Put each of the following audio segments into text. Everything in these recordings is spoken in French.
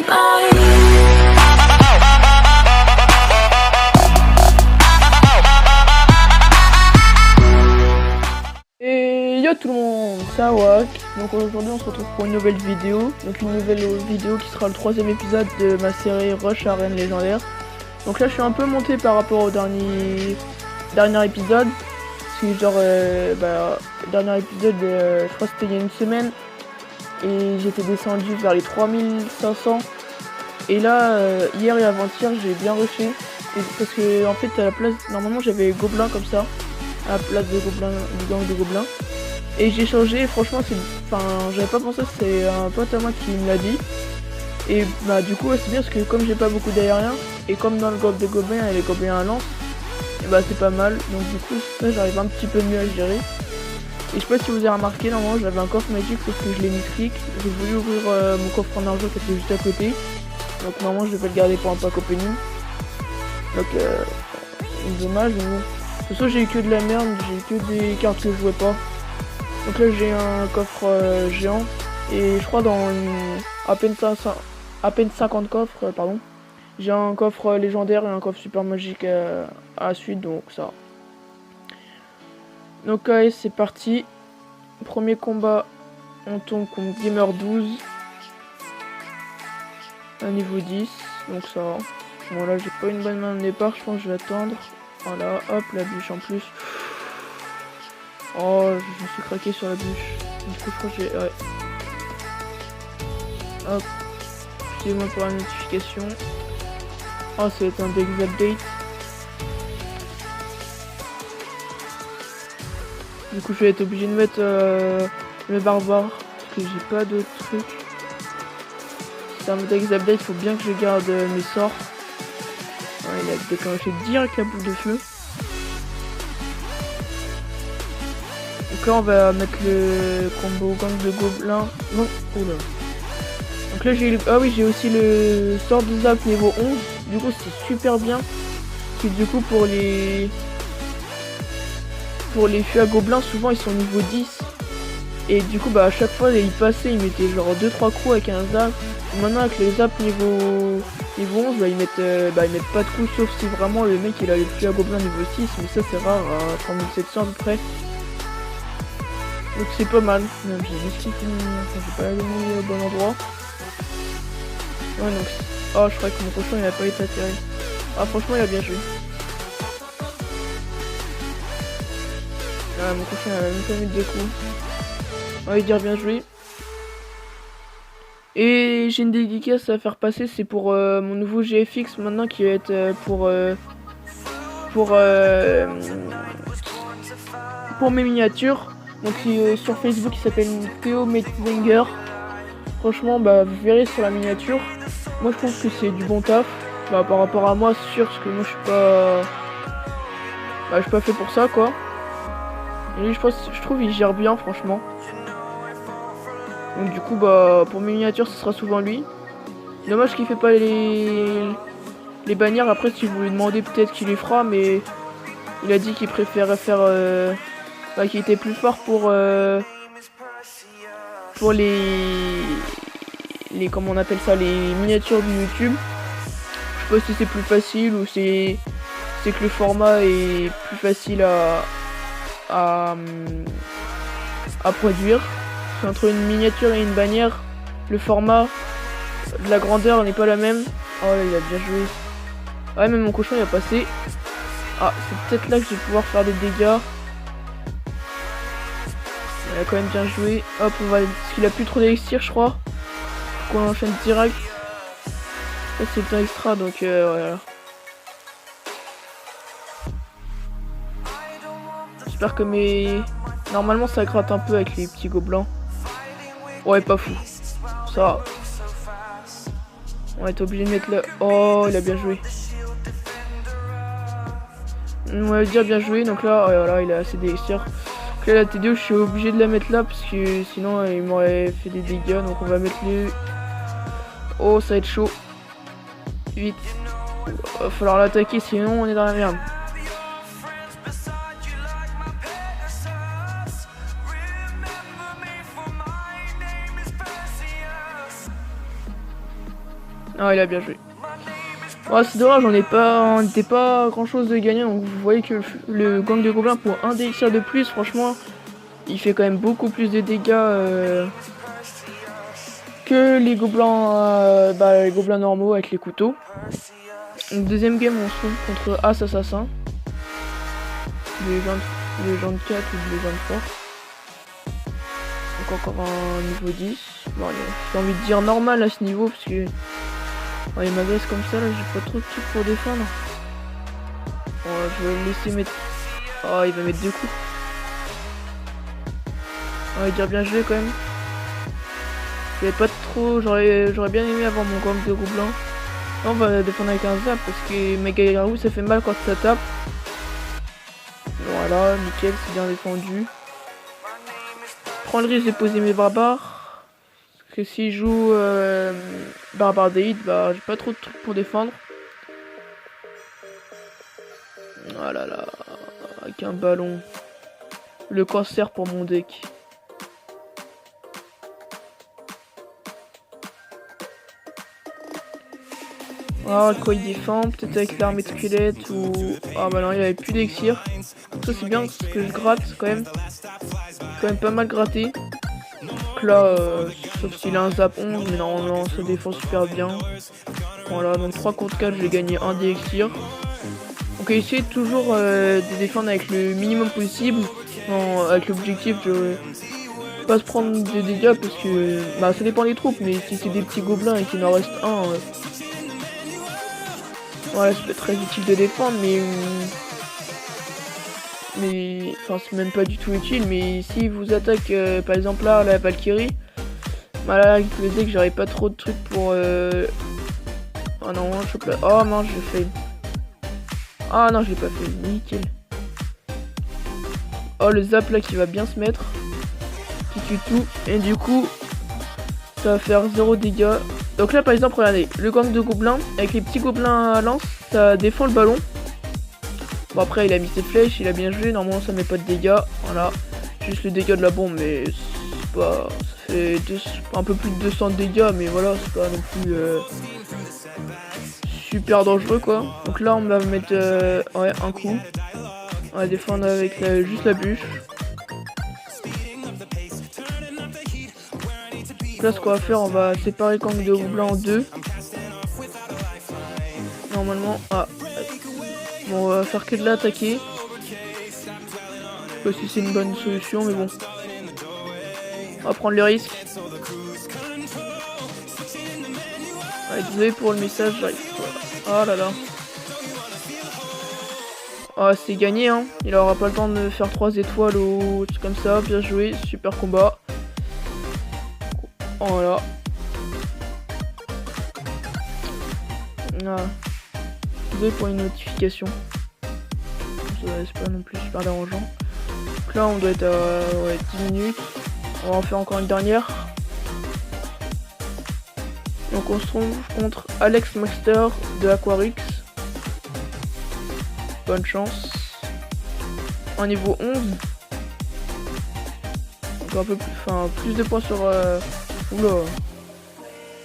Et yo tout le monde, c'est Awak. Donc aujourd'hui on se retrouve pour une nouvelle vidéo. Donc une nouvelle vidéo qui sera le 3e épisode de ma série Rush Arène Légendaire. Donc là je suis un peu monté par rapport au dernier épisode. Parce que genre le dernier épisode je crois que c'était il y a une semaine. Et j'étais descendu vers les 3500. Et là hier et avant-hier j'ai bien rushé. Parce que en fait à la place, normalement j'avais gobelins comme ça. À la place de gobelins, du gang de gobelins. Et j'ai changé, franchement j'avais pas pensé, c'est un pote à moi qui me l'a dit. Et bah du coup c'est bien parce que comme j'ai pas beaucoup d'aériens, et comme dans le gang de gobelins il y a les gobelins à lance, et bah c'est pas mal. Donc du coup ça j'arrive un petit peu mieux à gérer. Et je sais pas si vous avez remarqué, normalement j'avais un coffre magique sauf que je l'ai mis clic. J'ai voulu ouvrir mon coffre en argent qui était juste à côté. Donc normalement je vais le garder pour un pack opening. Donc dommage mais bon. De toute façon j'ai eu que de la merde, j'ai eu que des cartes que je jouais pas. Donc là j'ai un coffre géant. Et je crois dans à peine 50 coffres, pardon. J'ai un coffre légendaire et un coffre super magique à la suite, donc ça. Donc allez c'est parti. Premier combat, on tombe contre Gamer 12. À niveau 10, donc ça va. Bon là j'ai pas une bonne main de départ, je pense que je vais attendre. Voilà, hop, la bûche en plus. Oh, je me suis craqué sur la bûche. Du coup, je crois que j'ai... Ouais. Hop. Excusez-moi pour la notification. Oh, ça va être un big update. Du coup, je vais être obligé de mettre le barbare. Parce que j'ai pas d'autres trucs. C'est un Dex update, il faut bien que je garde mes sorts. Ouais, il a déclenché direct la boule de feu. Donc là on va mettre le combo gang de gobelins. Non, oula. Donc là j'ai j'ai aussi le sort de zap niveau 11. Du coup c'est super bien. Parce que du coup pour les feux à gobelins souvent ils sont niveau 10. Et du coup à chaque fois ils passaient, ils mettaient genre 2-3 coups avec un zap. Et maintenant avec les zap niveau 11 ils mettent pas de coups sauf si vraiment le mec il a les feux à gobelins niveau 6. Mais ça c'est rare à 3700 à peu près. Donc c'est pas mal. Même j'ai juste j'ai pas mis au bon endroit. Ouais donc. Oh je crois que mon cochon il a pas été atterré. Ah franchement il a bien joué. Ah mon cochon il a même pas mis de 2 coups. On va lui dire bien joué. Et j'ai une dédicace à faire passer, c'est pour mon nouveau GFX maintenant qui va être pour mes miniatures. Donc sur Facebook il s'appelle Théo Metzinger. Franchement vous verrez sur la miniature. Moi je trouve que c'est du bon taf. Par rapport à moi c'est sûr parce que moi je suis pas fait pour ça quoi. Et lui je trouve il gère bien franchement. Donc du coup pour mes miniatures ce sera souvent lui. Dommage qu'il fait pas les bannières. Après si vous lui demandez peut-être qu'il les fera, mais il a dit qu'il préférait faire qu'il était plus fort pour les comment on appelle ça, les miniatures de YouTube. Je sais pas si c'est plus facile ou c'est que le format est plus facile à produire. Entre une miniature et une bannière, le format de la grandeur n'est pas la même. Oh là, il a bien joué. Ouais mais mon cochon il a passé. Ah c'est peut-être là que je vais pouvoir faire des dégâts. Il a quand même bien joué. Hop on va. Parce qu'il a plus trop d'élixir je crois. Faut qu'on enchaîne direct. Là c'est le temps extra donc voilà. J'espère que normalement ça gratte un peu avec les petits gobelins. Ouais pas fou. Ça. On va être obligé de mettre le... Oh il a bien joué. On va dire bien joué. Donc là voilà il a assez d'élixir. Donc là la T2 je suis obligé de la mettre là parce que sinon il m'aurait fait des dégâts. Donc on va mettre les... Oh ça va être chaud. Vite. Va falloir l'attaquer sinon on est dans la merde. Ah, il a bien joué. Oh, c'est dommage, on n'était pas grand chose de gagner. Donc vous voyez que le gang de gobelins, pour un délire de plus, franchement, il fait quand même beaucoup plus de dégâts que les gobelins normaux avec les couteaux. Donc, deuxième game, on se trouve contre As Assassin. Légende 4 ou Légende force. Donc encore un niveau 10. Bon, j'ai envie de dire normal à ce niveau parce que il m'agresse comme ça là, j'ai pas trop de trucs pour défendre. Bon, je vais le laisser mettre. Oh, il va mettre 2 coups. On va dire bien joué quand même. J'avais pas trop. J'aurais bien aimé avoir mon gang de gobelins. On va défendre avec un zap parce que Megagarou ça fait mal quand ça tape. Voilà, nickel, c'est bien défendu. Prends le risque de poser mes barbares. Parce que si je joue barbare d'élite, bah j'ai pas trop de trucs pour défendre. Oh là là, avec un ballon. Le cancer pour mon deck. Ah, quoi il défend, peut-être avec l'armée de squelette ou... Ah bah non, il n'y avait plus d'exir. Ça c'est bien parce que je gratte quand même. Quand même pas mal gratté. Donc là, sauf s'il a un zap 11, mais normalement ça défend super bien. Voilà, donc 3 contre 4, j'ai gagné un d'élixir. Donc essayer toujours de défendre avec le minimum possible. Non, avec l'objectif de pas se prendre des dégâts parce que... Bah ça dépend des troupes, mais si c'est des petits gobelins et qu'il en reste un... Ouais, ça peut être très utile de défendre, mais enfin c'est même pas du tout utile. Mais si vous attaque par exemple là la Valkyrie, bah là avec le deck j'aurais pas trop de trucs pour oh non, je chope là. Oh non, j'ai fait. Ah non, je l'ai pas fait, nickel. Oh, le zap là qui va bien se mettre, qui tue tout, et du coup ça va faire 0 dégâts. Donc là par exemple regardez, le gang de gobelins avec les petits gobelins à lance, ça défend le ballon. Bon après il a mis ses flèches, il a bien joué, normalement ça met pas de dégâts, voilà. Juste le dégât de la bombe, mais c'est pas... ça fait un peu plus de 200 dégâts, mais voilà, c'est pas non plus super dangereux quoi. Donc là on va mettre ouais, un coup. On va défendre avec juste la bûche. Là ce qu'on va faire, on va séparer gang de gobelins en 2. Normalement, ah, bon, on va faire que de l'attaquer. Je sais pas si c'est une bonne solution, mais bon. On va prendre le risque. Ouais, désolé pour le message, j'arrive pas. Oh là là. Ah, c'est gagné, hein. Il aura pas le temps de faire 3 étoiles ou truc comme ça. Bien joué, super combat. Voilà. Ah. Désolé pour une notification. C'est pas non plus super dérangeant. Donc là, on doit être à ouais, 10 minutes. On va en faire encore une dernière. Donc on se trouve contre Alex Master de Aquarix. Bonne chance. En niveau 11. Donc un peu plus, enfin, plus de points sur... Oula.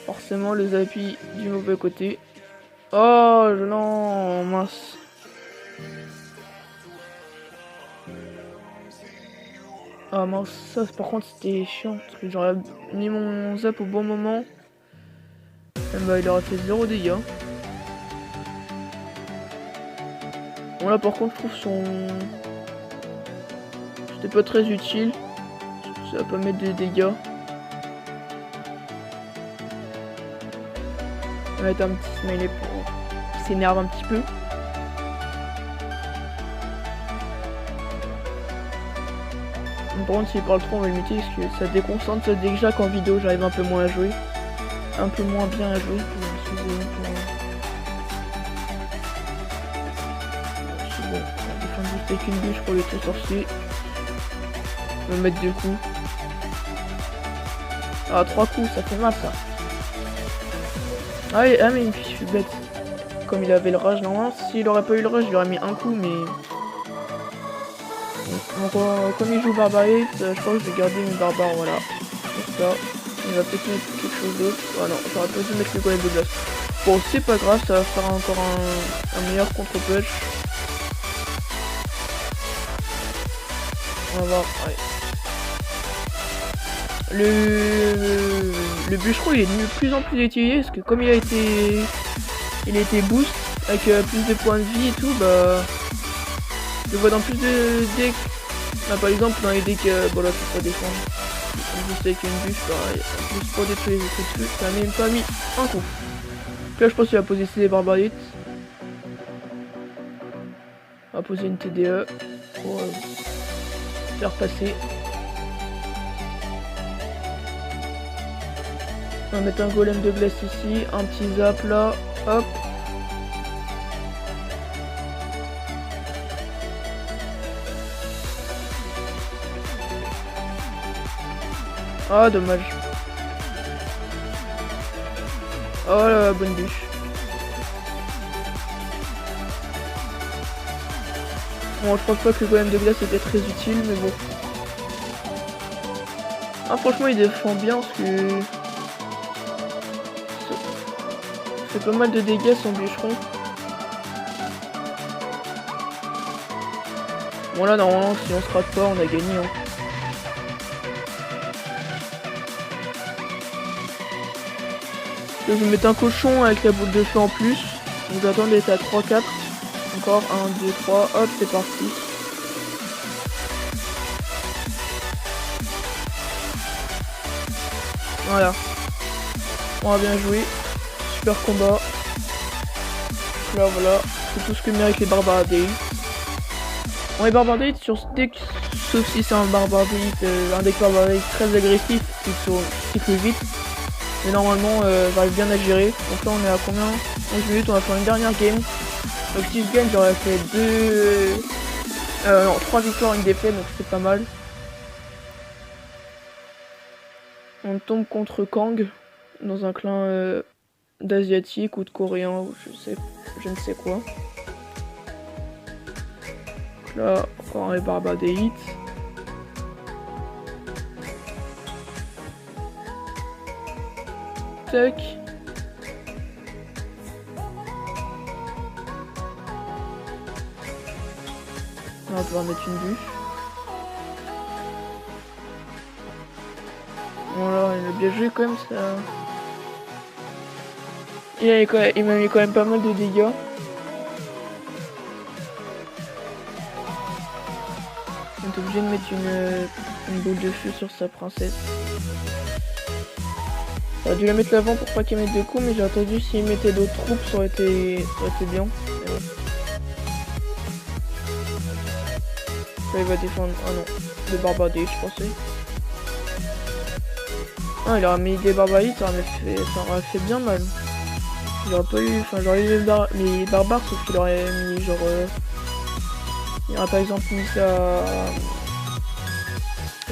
Forcément les appuis du mauvais côté. Oh non, mince. Ah mince, ça par contre c'était chiant. Parce que j'aurais mis mon zap au bon moment. Et bah il aurait fait 0 dégâts. Bon là par contre je trouve son... C'était pas très utile. Ça va pas mettre de dégâts. On va mettre un petit smiley pour qu'il s'énerve un petit peu. Par contre s'il parle trop on va le muter parce que ça déconcentre déjà qu'en vidéo j'arrive un peu moins à jouer. Un peu moins bien à jouer. C'est bon, on va défendre juste avec une bûche pour le tout sorcier. On va mettre 2 coups. Ah 3 coups, ça fait mal ça. Ah, oui, ah mais je suis bête. Comme il avait le rage normalement, s'il aurait pas eu le rage, je lui aurais mis un coup mais... Donc comme il joue barbariste, je crois que je vais garder mes barbares, voilà. Comme ça. Il va peut-être mettre quelque chose d'autre. Ah non, j'aurais pas dû mettre le golem de glace. Bon, c'est pas grave, ça va faire encore un meilleur contre-push. On va voir, ouais. Le bûcheron il est de plus en plus utilisé parce que comme il a été boost avec plus de points de vie et tout, bah je le vois dans plus de decks. Bah, par exemple dans les decks, bon là c'est pas défendre. Juste avec une bûche, pareil, juste pour détruire les trucs dessus, ça n'a même pas mis un coup. Là je pense qu'il va poser ses barbarites. On va poser une TDE pour faire passer. On va mettre un golem de glace ici, un petit zap là, hop. Ah dommage. Oh la bonne bûche. Bon je pense pas que le golem de glace était très utile mais bon. Ah franchement il défend bien parce que fait pas mal de dégâts son bûcheron. Bon là normalement si on se rate pas on a gagné hein. Je vais mettre un cochon avec la boule de feu en plus. Donc j'attends d'être à 3-4. Encore 1, 2, 3, hop c'est parti. Voilà. On a bien joué. Super combat. Là voilà. C'est tout ce que méritent les barbares d'élite. Bon les barbares d'élite sur ce deck, sauf si c'est un barbare d'élite, un deck barbare d'élite très agressif qui cycle vite. Mais normalement j'arrive bien à gérer. Donc là on est à combien 11 minutes, on va faire une dernière game. Donc si je gagne j'aurais fait 3 victoires, une défaite, donc c'est pas mal. On tombe contre Kang dans un clan d'asiatique ou de coréen ou je ne sais quoi. Donc là encore les barbares d'élite. Tac. On va pouvoir mettre une bûche. Voilà, il a bien joué quand même ça. Il m'a mis quand même pas mal de dégâts. On est obligé de mettre une boule de feu sur sa princesse. J'aurais dû la mettre l'avant pour pas qu'il mette de coups, mais j'ai entendu s'il mettait d'autres troupes ça aurait été bien. Là il va défendre. Ah non, des barbadés je pensais. Ah il aurait mis des barbarites, ça aurait fait bien mal. J'aurais pas eu. Enfin j'aurais eu les barbares sauf qu'il aurait mis genre. Il aurait par exemple mis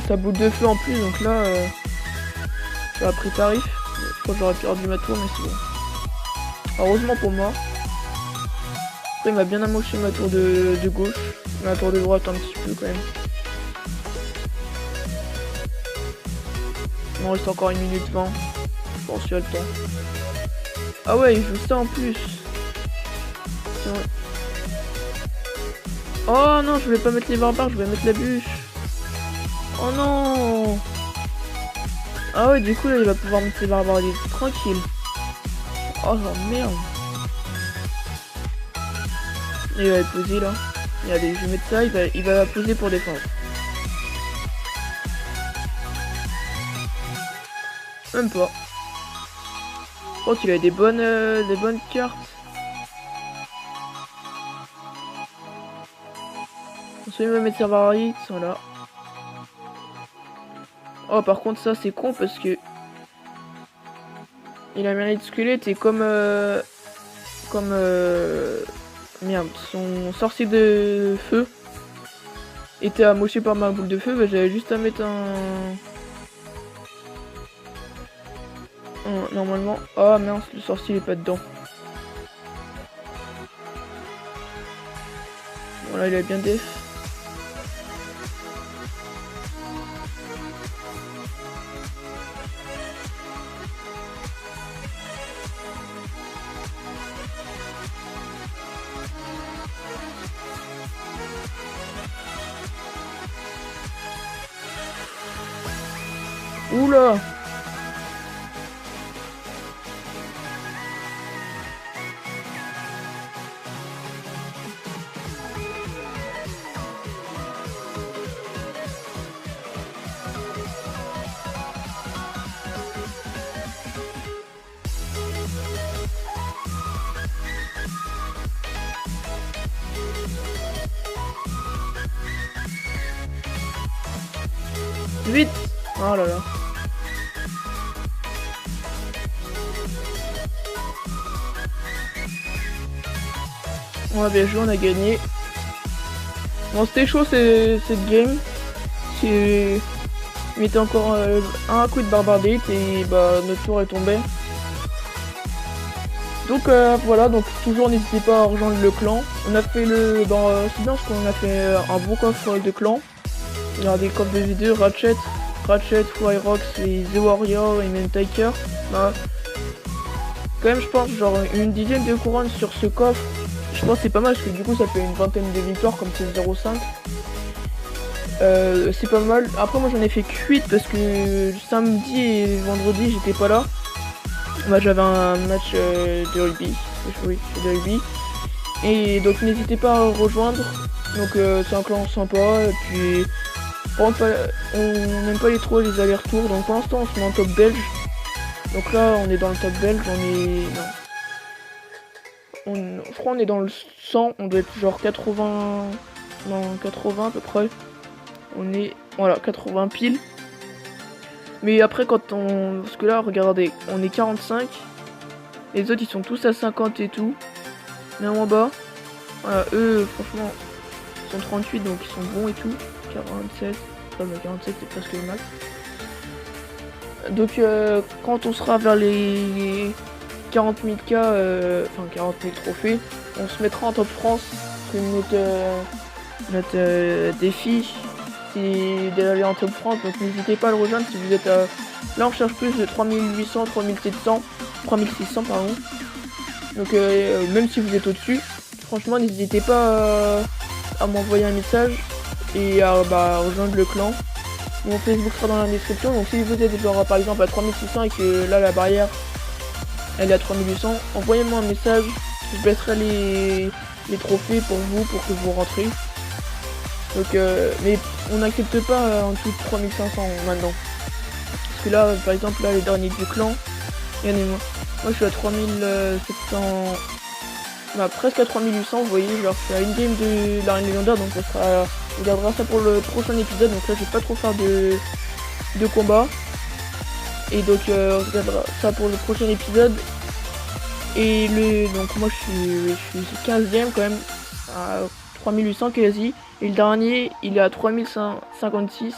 sa boule de feu en plus donc là j'aurais pris tarif. Je crois que j'aurais perdu ma tour mais c'est bon. Heureusement pour moi. Après il m'a bien amoché ma tour de gauche. Ma tour de droite un petit peu quand même. Il m'en reste encore 1 minute 20. Je pense qu'il y a le temps. Ah ouais il joue ça en plus. Oh non je voulais pas mettre les barbares, je voulais mettre la bûche. Oh non. Ah ouais du coup là il va pouvoir mettre les barbares tranquille. Oh merde. Et il va être posé là. Regardez, je vais mettre ça, il va poser pour défendre. Même pas. Je crois qu'il a des bonnes cartes. Ensuite il va mettre sa barbarite, voilà. Oh par contre ça c'est con parce que il a mis un squelette et comme merde, son sorcier de feu était amoché par ma boule de feu, bah, j'avais juste à mettre normalement. Oh mince, le sorcier il est pas dedans. Voilà, il a bien def. Oula. Vite. Oh là là. On a bien joué, on a gagné. Bon, c'était chaud cette game. Il mettait encore un coup de barbardite et bah notre tour est tombé. Donc voilà, donc toujours n'hésitez pas à rejoindre le clan. On a fait le... c'est bien parce qu'on a fait un beau coffre de clan. Il y a des coffres de vidéos, Ratchet, Flyrox et The Warrior et même Tiger. Bah, quand même je pense genre une dizaine de couronnes sur ce coffre. Je pense que c'est pas mal parce que du coup ça fait une vingtaine de victoires comme c'est 0,5. C'est pas mal. Après moi j'en ai fait que 8 parce que samedi et vendredi j'étais pas là. Bah, j'avais un match de rugby. Oui, de rugby. Et donc n'hésitez pas à rejoindre. Donc c'est un clan sympa. Et puis on n'aime pas trop les allers-retours. Donc pour l'instant on se met en top belge. Donc là on est dans le top belge. Je crois on est dans le 100. On doit être genre 80. Non, 80 à peu près. On est... Voilà, 80 pile. Mais après quand on... Parce que là regardez, on est 45. Les autres ils sont tous à 50 et tout. Même en bas. Voilà, eux franchement ils sont 38 donc ils sont bons et tout. 47. Enfin, 47 c'est presque le max. Donc quand on sera vers les 40 000 k, enfin 40 000 trophées, on se mettra en top France. C'est notre défi, c'est d'aller en top France. Donc n'hésitez pas à le rejoindre si vous êtes là on cherche plus de 3800, 3700, 3600 pardon. Donc même si vous êtes au-dessus, franchement n'hésitez pas à m'envoyer un message et à rejoindre le clan. Mon Facebook sera dans la description. Donc si vous êtes genre par exemple à 3600 et que là la barrière elle est à 3800, envoyez-moi un message, je baisserai les trophées pour vous pour que vous rentrez. Donc mais on n'accepte pas en dessous de 3500 maintenant. Parce que là par exemple là les derniers du clan, regardez-moi. Moi je suis à 3700, presque à 3800, vous voyez, genre je suis à une game de l'arène légendaire, donc ça sera, on gardera ça pour le prochain épisode. Donc là je vais pas trop faire de combat. Et donc on regardera ça pour le prochain épisode. Et donc moi je suis 15ème quand même, à 3800 quasi. Et le dernier il est à 3056.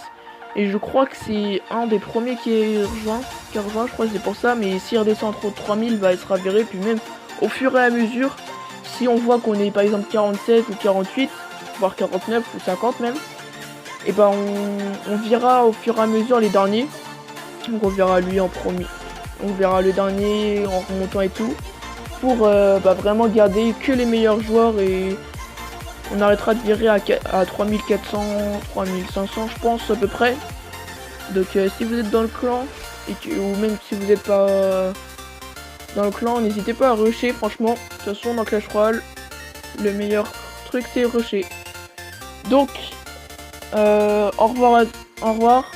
Et je crois que c'est un des premiers qui est rejoint, je crois que c'est pour ça. Mais s'il redescend entre 3000, il sera viré. Puis même au fur et à mesure, si on voit qu'on est par exemple 47 ou 48, voire 49 ou 50 même, et on verra au fur et à mesure les derniers. Donc on verra lui en premier, on verra le dernier en remontant et tout, pour vraiment garder que les meilleurs joueurs. Et on arrêtera de virer à 3400, 3500 je pense à peu près. Donc si vous êtes dans le clan, ou même si vous n'êtes pas dans le clan, n'hésitez pas à rusher franchement. De toute façon dans Clash Royale, le meilleur truc c'est rusher. Donc au revoir.